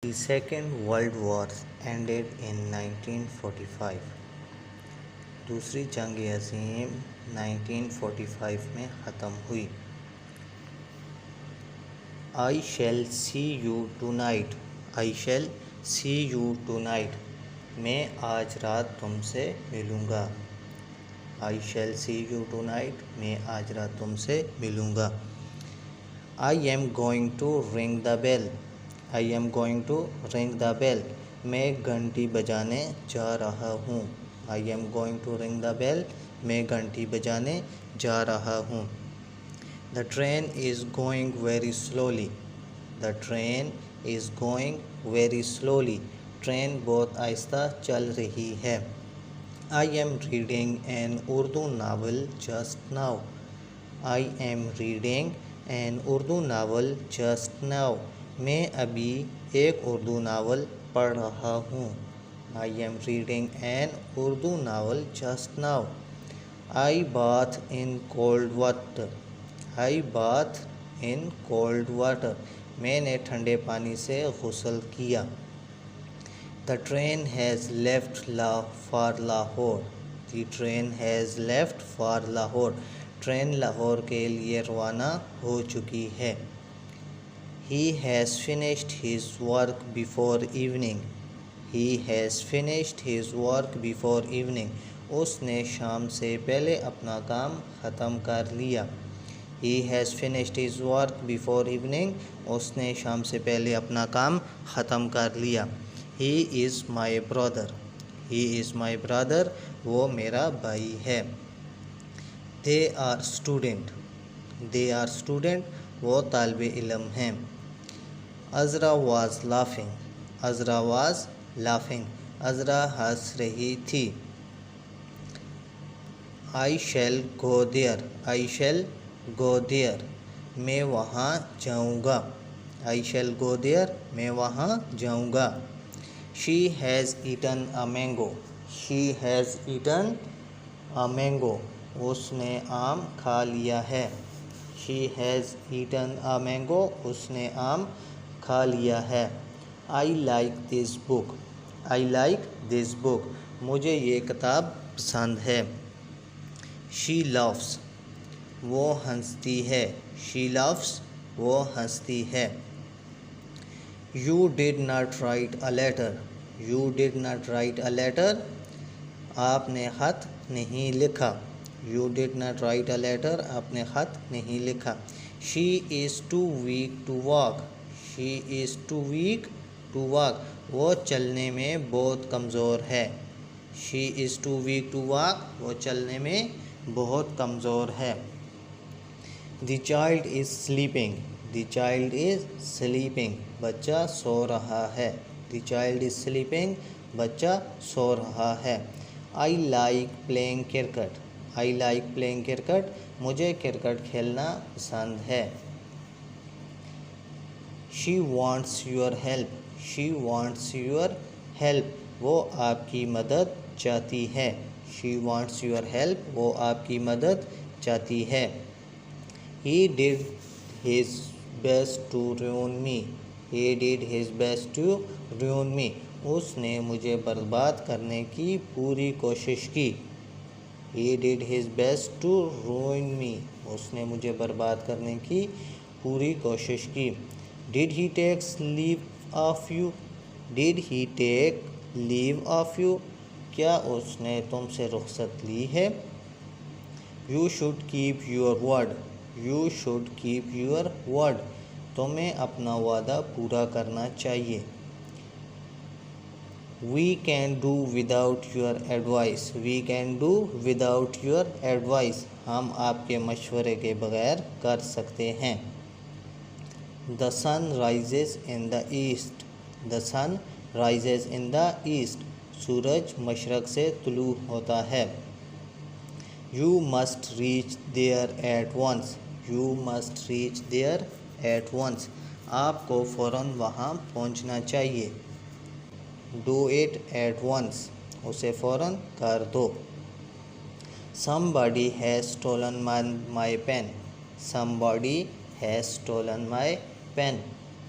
The Second World War ended in 1945. दूसरी जंग अज़ीम 1945 में ख़त्म हुई. I shall see you tonight. I shall see you tonight. मैं आज रात तुमसे मिलूँगा. I shall see you tonight. मैं आज रात तुमसे मिलूँगा. I am going to ring the bell. I am going to ring the bell. मैं घंटी बजाने जा रहा हूँ. I am going to ring the bell. मैं घंटी बजाने जा रहा हूँ. The train is going very slowly. The train is going very slowly. Train बहुत आहिस्ता चल रही है. I am reading an Urdu novel just now. I am reading an Urdu novel just now. मैं अभी एक उर्दू नावल पढ़ रहा हूँ. I am reading an Urdu novel just now. I bath in cold water. I bath in cold water. मैंने ठंडे पानी से गुस्ल किया. The train has left for Lahore. The train has left for Lahore. Train Lahore के लिए रवाना हो चुकी है. He has finished his work before evening. He has finished his work before evening. उसने शाम से पहले अपना काम ख़त्म कर लिया. He has finished his work before evening. उसने शाम से पहले अपना काम ख़त्म कर लिया. He is my brother. He is my brother. वो मेरा भाई है. They are student. They are student. वो तालिबे इल्म हैं. Azra was laughing. Azra was laughing. Azra हंस रही थी. I shall go there. I shall go there. मैं वहाँ जाऊँगा. I shall go there. मैं वहाँ जाऊँगा. She has eaten a mango. She has eaten a mango. उसने आम खा लिया है. She has eaten a mango. उसने आम खा लिया है. I like this book. I like this book. मुझे ये किताब पसंद है. She laughs. वो हंसती है. She laughs. वो हंसती है. You did not write a letter. You did not write a letter. आपने ख़त नहीं लिखा. You did not write a letter. आपने ख़त नहीं लिखा. She is too weak to walk. She is too weak to walk. वो चलने में बहुत कमज़ोर है. She is too weak to walk. वो चलने में बहुत कमज़ोर है. The child is sleeping. The child is sleeping. बच्चा सो रहा है. The child is sleeping. बच्चा सो रहा है. I like playing cricket. I like playing cricket. मुझे क्रिकेट खेलना पसंद है. She wants your help. She wants your help. वो आपकी मदद चाहती है. She wants your help. वो आपकी मदद चाहती है. He did his best to ruin me. He did his best to ruin me. उसने मुझे बर्बाद करने की पूरी कोशिश की. He did his best to ruin me. उसने मुझे बर्बाद करने की पूरी कोशिश की. Did he take leave of you? Did he take leave of you? क्या उसने तुमसे रुखसत ली है? You should keep your word. You should keep your word. तुम्हें अपना वादा पूरा करना चाहिए. We can do without your advice. We can do without your advice. हम आपके मशवरे के बगैर कर सकते हैं. The sun rises in the east. The sun rises in the east. सूरज मशरक़ से तुलू होता है. You must reach there at once. You must reach there at once. आपको फ़ौरन वहाँ पहुँचना चाहिए. Do it at once. उसे फ़ौरन कर दो. Somebody has stolen my pen. Somebody has stolen my pen.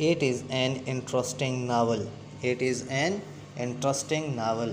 It is an interesting novel. It is an interesting novel.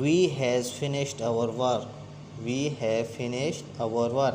We has finished our work. We have finished our work.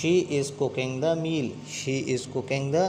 She is cooking the meal. She is cooking the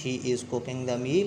She is cooking the meal.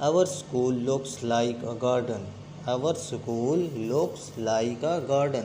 Our school looks like a garden. Our school looks like a garden.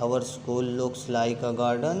Our school looks like a garden.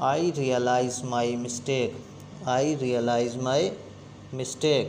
I realize my mistake. I realize my mistake.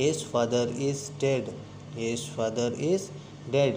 His father is dead. His father is dead.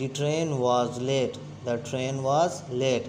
The train was late. The train was late.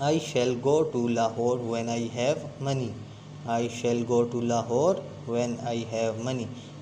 I shall go to Lahore when I have money. I shall go to Lahore when I have money.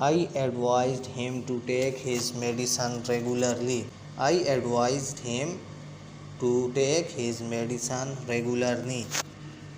I advised him to take his medicine regularly. I advised him to take his medicine regularly.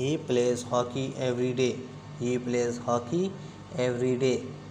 He plays hockey every day. He plays hockey every day.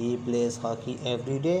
He plays hockey every day.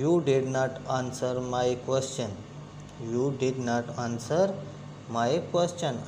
You did not answer my question. You did not answer my question.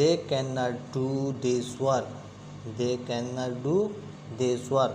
They cannot do this work. They cannot do this work.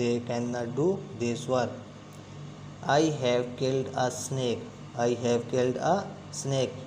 They cannot do this work. I have killed a snake. I have killed a snake.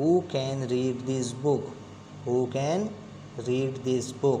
Who can read this book? Who can read this book?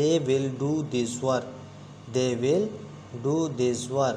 They will do this work. They will do this work.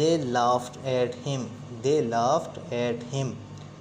They laughed at him. They laughed at him.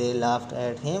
They laughed at him.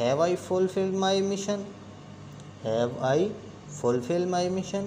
Have I fulfilled my mission? Have I fulfilled my mission?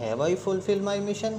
Have I fulfilled my mission?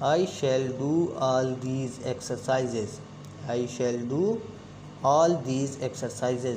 I shall do all these exercises. I shall do all these exercises.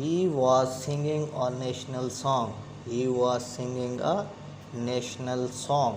He was singing a national song. He was singing a national song.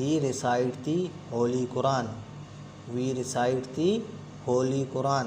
He recite the Holy Quran. We recite the Holy Quran.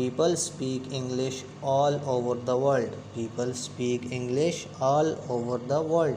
People speak English all over the world. People speak English all over the world.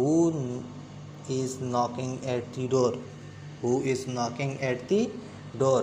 Who is knocking at the door? Who is knocking at the door?